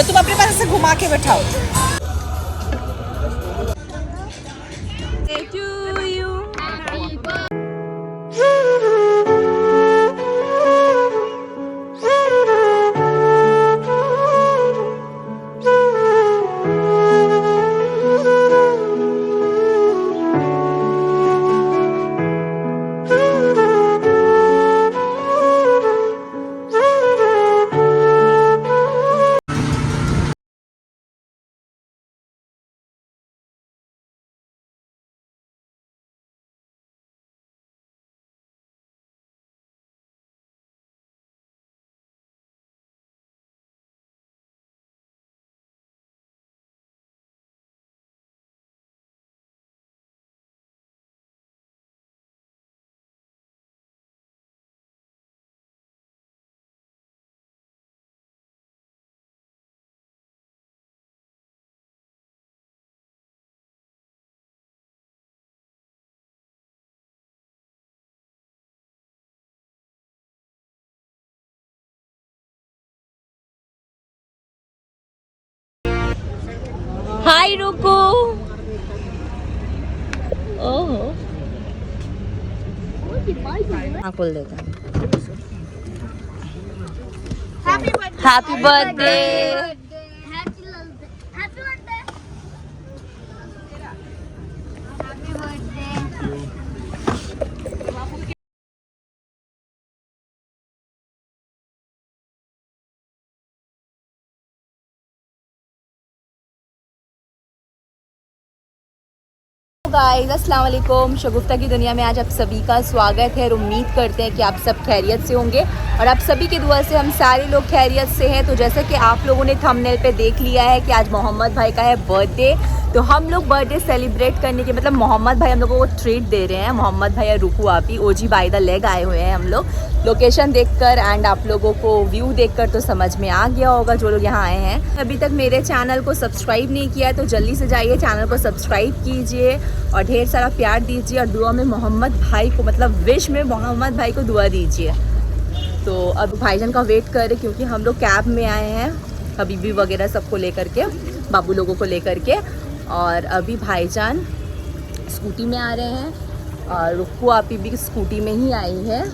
तुम अपने पास ऐसे घुमा के बैठाओ। हाय रुको। ओहो हाँ खोल देता हूँ। Happy birthday. गाइस अस्सलाम वालेकुम। शगुफ्ता की दुनिया में आज आप सभी का स्वागत है और उम्मीद करते हैं कि आप सब खैरियत से होंगे और आप सभी की दुआ से हम सारे लोग खैरियत से हैं। तो जैसे कि आप लोगों ने थंबनेल पे देख लिया है कि आज मोहम्मद भाई का है बर्थडे, तो हम लोग बर्थडे सेलिब्रेट करने के मतलब मोहम्मद भाई हम लोगों को ट्रीट दे रहे हैं। मोहम्मद भाई और रुकू आपी ओजी बाय द लेग आए हुए हैं हम लोग लोकेशन देखकर एंड आप लोगों को व्यू देखकर तो समझ में आ गया होगा जो लोग यहाँ आए हैं। अभी तक मेरे चैनल को सब्सक्राइब नहीं किया है तो जल्दी से जाइए चैनल को सब्सक्राइब कीजिए और ढेर सारा प्यार दीजिए और दुआ में मोहम्मद भाई को मतलब विश में मोहम्मद भाई को दुआ दीजिए। तो अब भाईजान का वेट कर रहे क्योंकि हम लोग कैब में आए हैं हबीबी वगैरह सबको लेकर के, बाबू लोगों को लेकर के, और अभी भाईजान स्कूटी में आ रहे हैं और रुक्कू आपी भी स्कूटी में ही आई है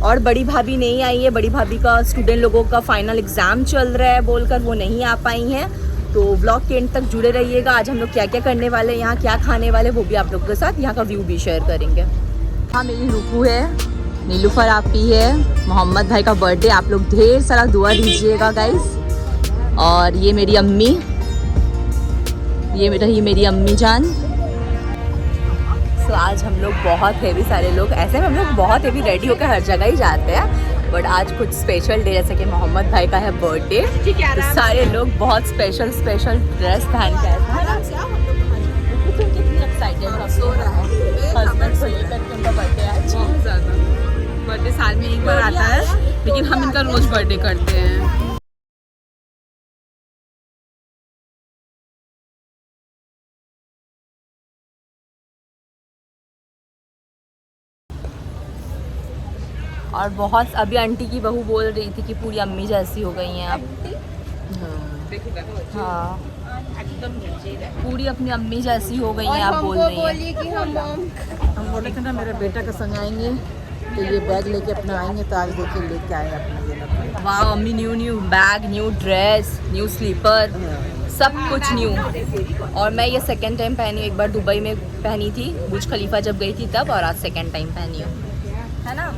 और बड़ी भाभी नहीं आई है। बड़ी भाभी का स्टूडेंट लोगों का फाइनल एग्ज़ाम चल रहा है बोलकर वो नहीं आ पाई हैं। तो व्लॉग के एंड तक जुड़े रहिएगा। आज हम लोग क्या क्या करने वाले हैं, यहाँ क्या खाने वाले, वो भी आप लोगों के साथ यहाँ का व्यू भी शेयर करेंगे। हाँ मेरी रुकू है, नीलूफर आपी है, मोहम्मद भाई का बर्थडे, आप लोग ढेर सारा दुआ दीजिएगा गाइस। और ये मेरी अम्मी, ये रही मेरी अम्मी जान। तो आज हम लोग बहुत हेवी सारे लोग, ऐसे में हम लोग बहुत हेवी रेडी होकर हर जगह ही जाते हैं बट आज कुछ स्पेशल डे जैसे कि मोहम्मद भाई का है बर्थडे तो सारे लोग बहुत स्पेशल ड्रेस पहन के आए हैं। कितनी एक्साइटेड हस्बैंड को लेकर के उनका बर्थडे आज। बहुत ज़्यादा बर्थडे साल में एक बार आता है लेकिन हम इनका रोज़ बर्थडे करते हैं। और बहुत अभी आंटी की बहू बोल रही थी कि पूरी अम्मी जैसी हो गई हैं आप। हाँ पूरी अपनी अम्मी जैसी हो गई हैं आप बोल रही हैं। हम बोले थे ना मेरे बेटा के संग आएंगे तो ये बैग लेके अपना आएंगे तो आज देखिए लेके आए अपना। वाह अम्मी new bag, new dress, new slipper, सब कुछ न्यू। और मैं ये सेकंड टाइम पहनी हूँ, एक बार दुबई में पहनी थी बुर्ज खलीफा जब गई थी तब, और आज सेकंड टाइम पहनी हूँ, है ना।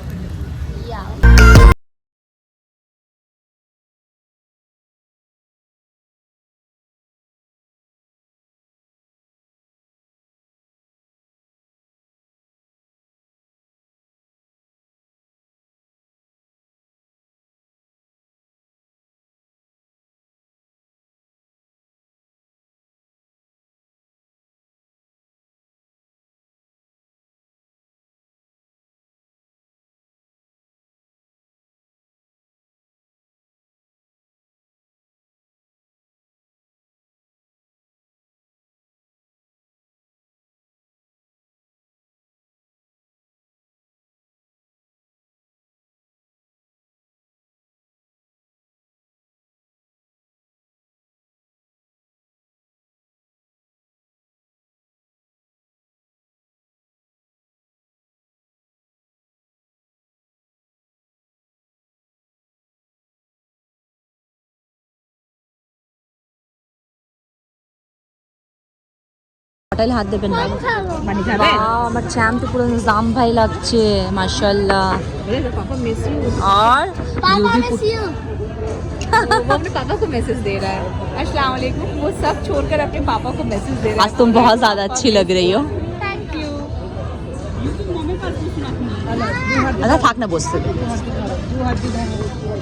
তাহলে হাত দেবেন না পানি খাবে আমার চ্যাম তো পুরো জাম ভাই লাগছে माशाल्लाह पापा मिस यू और पापा यूवी मिस यू वो अपने पापा को मैसेज दे रहा है अस्सलाम वालेकुम वो सब छोड़कर अपने पापा को मैसेज दे रहा है आज तुम बहुत ज़्यादा अच्छी लग रही हो थैंक यू अच्छा थाक ना बसते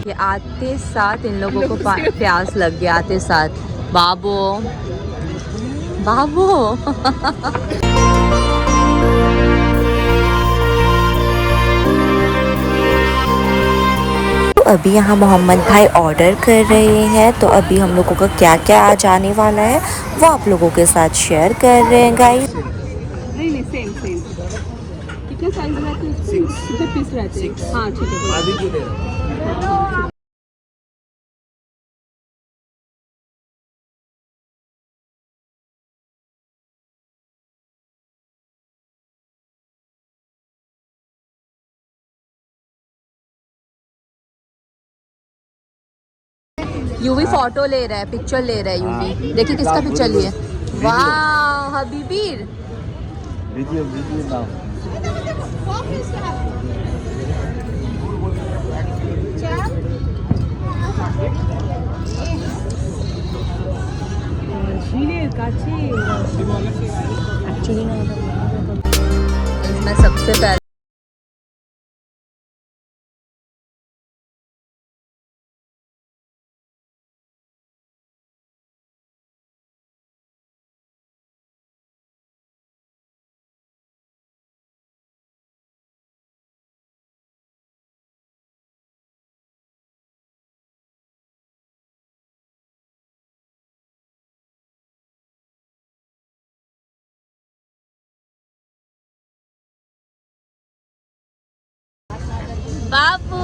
ये आते साथ इन लोगों को प्यास लग गया आते साथ बाबू बाबू तो अभी यहाँ मोहम्मद भाई ऑर्डर कर रहे हैं। तो अभी हम लोगों का क्या क्या आ जाने वाला है वो आप लोगों के साथ शेयर कर रहे हैं गाइस। नहीं नहीं सेम सेम कितने साइज रहते हैं कितने पीस रहते हैं हाँ ठीक है आधी क्यों दे रहा यूवी फोटो ले रहा है पिक्चर ले रहा है यूवी देखिए किसका पिक्चर लिए वाह हबीबीर वीडियो वीडियो नाउ एक्चुअली मैं सबसे पहले बाबू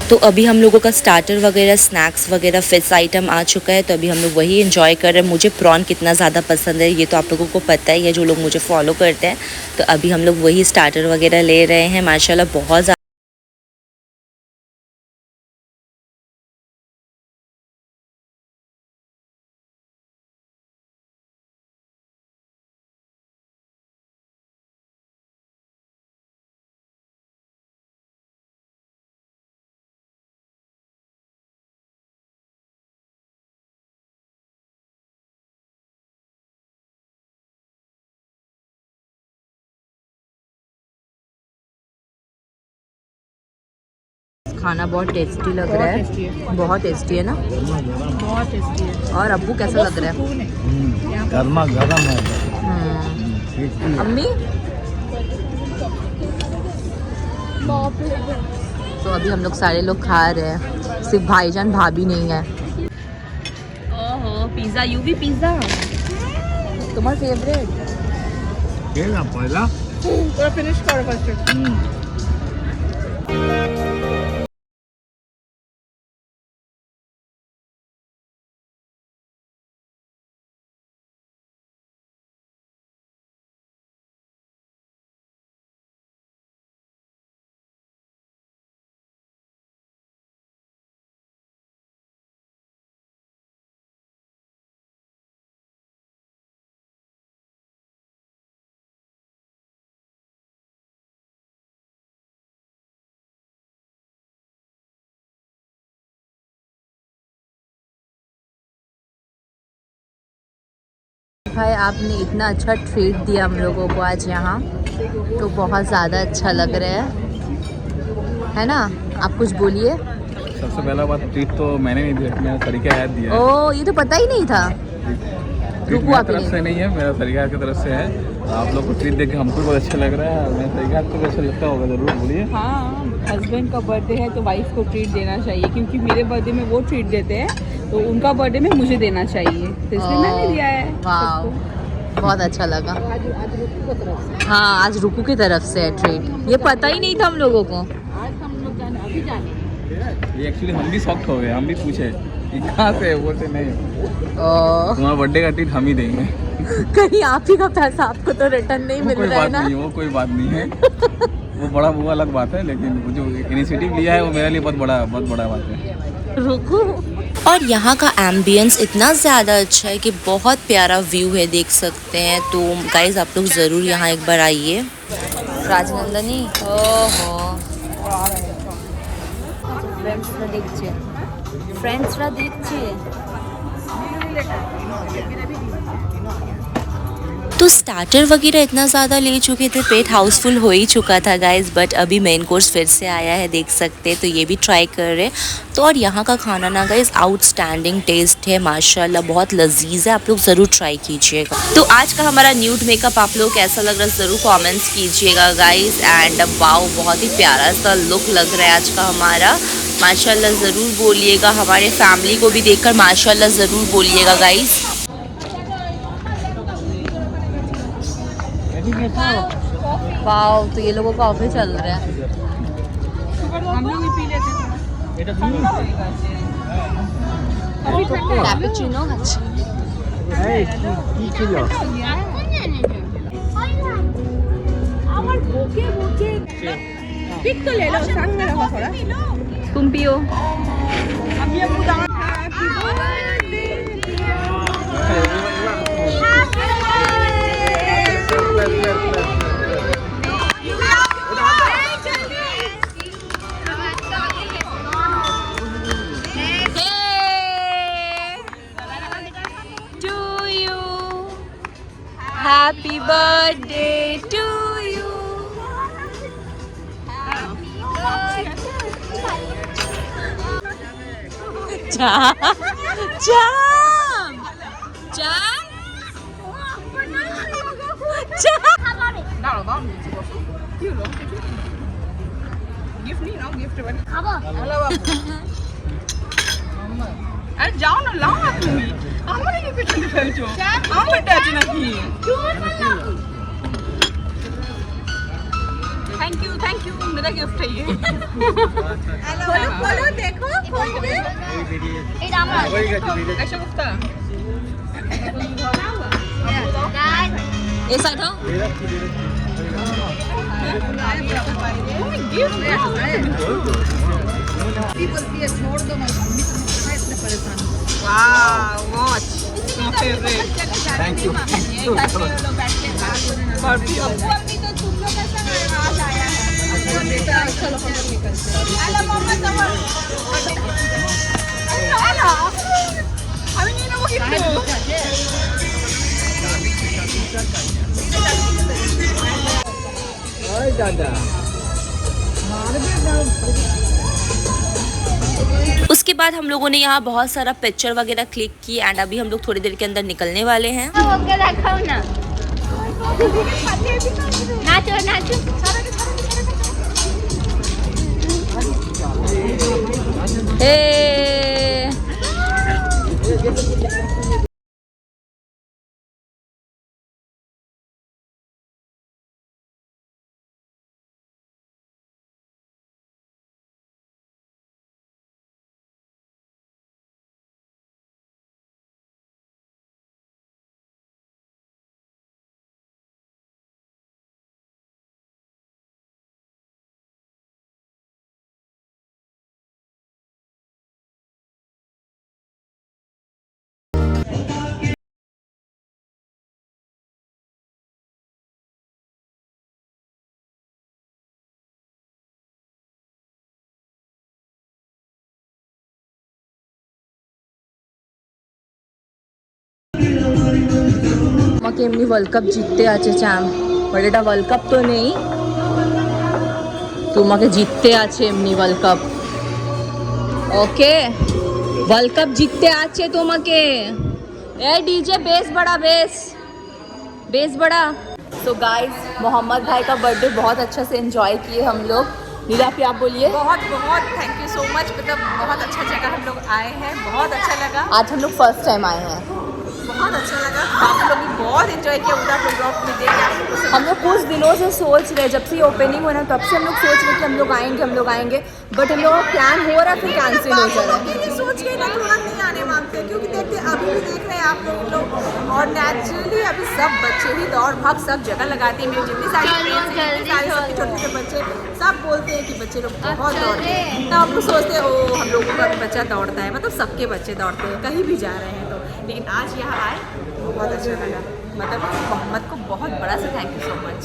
तो अभी हम लोगों का स्टार्टर वगैरह स्नैक्स वगैरह फिश आइटम आ चुका है। तो अभी हम लोग वही एंजॉय कर रहे हैं। मुझे प्रॉन कितना ज़्यादा पसंद है ये तो आप लोगों को पता ही है जो लोग मुझे फॉलो करते हैं। तो अभी हम लोग वही स्टार्टर वगैरह ले रहे हैं माशाल्लाह बहुत ज़्यादा खाना बहुत टेस्टी लग रहा है बहुत टेस्टी है ना बहुत टेस्टी है और अब्बू कैसा लग रहा है गर्मा गर्म है अम्मी तो अभी हम लोग सारे लोग खा रहे हैं सिर्फ भाईजान भाभी नहीं है ओहो पिज्जा यूवी पिज्जा तुम्हारा फेवरेट केला पहला पूरा फिनिश करो फर्स्ट भाई आपने इतना अच्छा ट्रीट दिया हम लोगों को आज यहाँ तो बहुत ज़्यादा अच्छा लग रहा है ना आप कुछ बोलिए सबसे पहला बात ट्रीट तो मैंने नहीं दिया मेरा तरीका याद दिया ओ ये तो पता ही नहीं था ट्रीट रुको मेरी आप तरफ से नहीं है मेरा तरीका की तरफ से है आप लोग को ट्रीट देख के हमको बहुत अच्छा लग रहा है मेरा तरीका आपको भी अच्छा लगता होगा ज़रूर बोलिए हाँ हस्बैंड का बर्थडे है तो वाइफ को ट्रीट देना चाहिए क्योंकि मेरे बर्थडे में वो ट्रीट देते हैं तो उनका बर्थडे में मुझे देना चाहिए तो इसलिए मैंने दिया है वाह बहुत अच्छा लगा आज रुकू की तरफ से हाँ आज रुकू की तरफ से है ट्रीट ये पता ही नहीं था हम लोगों को आज हम लोग जाने अभी जाने ये एक्चुअली हम भी शॉक्ट हो गए हम भी पूछे कि कहाँ से है बोलते नहीं ओ, तुम्हारा बर्थडे का ट्रीट हम ही देंगे कहीं आप ही का पैसा आपको तो रिटर्न नहीं मिल कोई रहा है बात ना नहीं वो कोई बात नहीं है वो बड़ा वो अलग बात है, लेकिन वो जो इनिशिएटिव लिया है वो मेरे लिए बहुत बड़ा बात है। रुको। और यहाँ का एम्बियंस इतना ज़्यादा अच्छा है कि बहुत प्यारा व्यू है, देख सकते हैं। तो गाइज आप लोग ज़रूर यहाँ एक बार आइए। राजनंदनी ओहो फ्रेंड्सरा देखिए। तो स्टार्टर वगैरह इतना ज़्यादा ले चुके थे, पेट हाउसफुल हो ही चुका था गाइज। बट अभी मेन कोर्स फिर से आया है, देख सकते हैं। तो ये भी ट्राई कर रहे हैं। तो और यहाँ का खाना ना गाइज आउटस्टैंडिंग टेस्ट है, माशाल्लाह बहुत लजीज है। आप लोग ज़रूर ट्राई कीजिएगा। तो आज का हमारा न्यूड मेकअप आप लोग कैसा लग रहा है ज़रूर कमेंट्स कीजिएगा गाइज। एंड वाओ बहुत ही प्यारा सा लुक लग रहा है आज का हमारा, माशाल्लाह ज़रूर बोलिएगा। हमारे फैमिली को भी देखकर माशाल्लाह ज़रूर बोलिएगा गाइज। वाओ तो ये लोगों का ऑफिस चल रहा है। हम लोग भी पी लेते हैं। कैपुचिनो पिक तो ले लो, संग में रखो थोड़ा। तुम पियो। अब ये पूरा Happy birthday to you. Jam, jam, jam, jam. Gift नहीं ना, गिफ्ट अरे जाओ ना, लाओ ना तुम्ही आम्हाला की पिछली फेंचो आम्हाला टच नहीं। थैंक यू मेरा गिफ्ट है ये। खोलो देखो खोल के ऐसा मुफ्ता ये साइड हो। Wow, watch. My favorite. Thank you. उसके बाद हम लोगों ने यहाँ बहुत सारा पिक्चर वगैरह क्लिक की। एंड अभी हम लोग थोड़ी देर के अंदर निकलने वाले हैं। नाचो नाचो। আমাকে এমনি ওয়ার্ল্ড কাপ জিততে আছে চ্যাম্প, বাট এটা ওয়ার্ল্ড কাপ তো নেই, তোমাকে জিততে আছে এমনি ওয়ার্ল্ড কাপ। ওকে ওয়ার্ল্ড কাপ জিততে আছে তোমাকে। ए डीजे बेस बड़ा, बेस बड़ा। तो गाइस मोहम्मद भाई का बर्थडे बहुत अच्छा से एंजॉय किए हम लोग। नीला आप बोलिए। बहुत थैंक यू सो मच, मतलब बहुत अच्छा जगह हम लोग आए हैं, बहुत अच्छा लगा। आज हम लोग फर्स्ट टाइम आए हैं। बहुत अच्छा लगा, आप लोग भी बहुत एंजॉय किया उधर ब्लॉग में देख के। हम लोग कुछ दिनों से सोच रहे, जब से ओपनिंग हुआ ना तब से हम लोग सोच रहे कि हम लोग आएंगे, बट हम लोग का प्लान हो रहा है फिर कैंसिल हो जा रहा है। सोच के ना तुरंत नहीं आने मांगते दौड़ते हैं, क्योंकि देखते अभी भी देख रहे हैं आप लोग और नेचुरली अभी सब बच्चे ही दौड़ भाग सब जगह लगाते हैं। मेरी जितनी सारी फ्रेंड्स हैं, जितने सारे सबके छोटे छोटे बच्चे सब बोलते हैं कि बच्चे लोग बहुत दौड़ते हैं। तो हम लोग सोचते हैं ओ हम लोगों का भी बच्चा दौड़ता है, मतलब सबके बच्चे दौड़ते हैं कहीं भी जा रहे हैं तो। लेकिन आज यहाँ आए बहुत अच्छा लगा, मतलब मोहम्मद को बहुत बड़ा सा थैंक यू सो मच।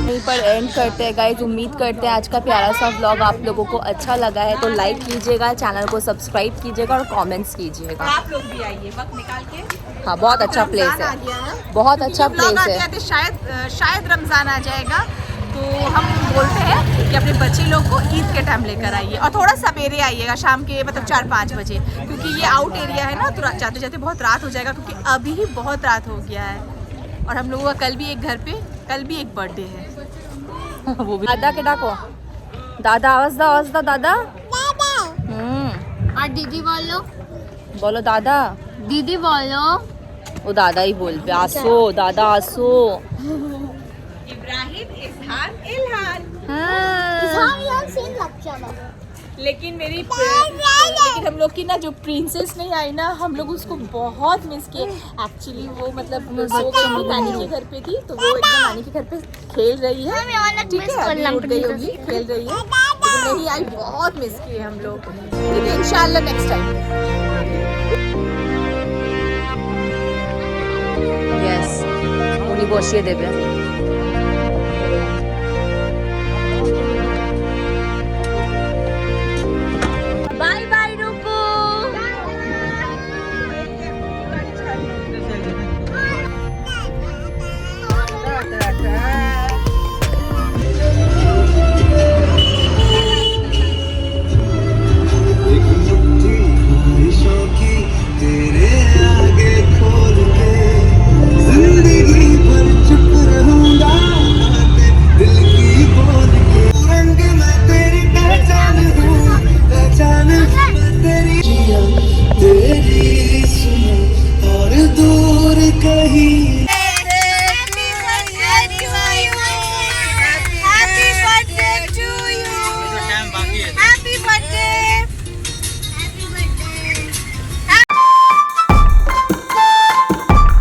यहीं पर एंड करते हैं गाइज। उम्मीद करते हैं आज का प्यारा सा व्लॉग आप लोगों को अच्छा लगा है, तो लाइक कीजिएगा, चैनल को सब्सक्राइब कीजिएगा और कमेंट्स कीजिएगा। आप लोग भी आइए वक्त निकाल के। हाँ बहुत अच्छा प्लेस रमज़ान आ है, गया है, बहुत अच्छा व्लॉग प्लेस आ है। गया तो शायद रमज़ान आ जाएगा, तो हम बोलते हैं कि अपने बच्चे लोग को ईद के टाइम लेकर आइए और थोड़ा सवेरे आइएगा, शाम के मतलब 4-5 बजे, क्योंकि ये आउट एरिया है ना, तो जाते जाते बहुत रात हो जाएगा, क्योंकि अभी ही बहुत रात हो गया है। और हम लोगों का कल भी एक बर्थडे है। वो भी दादा के डाको, दादा आवाज दा दादा। और दीदी बोलो, बोलो दादा। दीदी बोलो। वो दादा ही बोल पे, आसो दादा आसो। इब्राहिम, इजहान, इल्हान। लेकिन लेकिन हम लोग की ना जो प्रिंसेस नहीं आई ना, हम लोग उसको बहुत मिस किए। एक्चुअली वो मतलब सो गई थी, नानी के घर पे थी, तो वो एकदम नानी के घर पे खेल रही है, ठीक है, अभी उठ गई होगी, खेल रही है, लेकिन नहीं आई, बहुत मिस किए हम लोग। लेकिन इंशाल्लाह नेक्स्ट टाइम। यस उन्हीं बसिए देवे।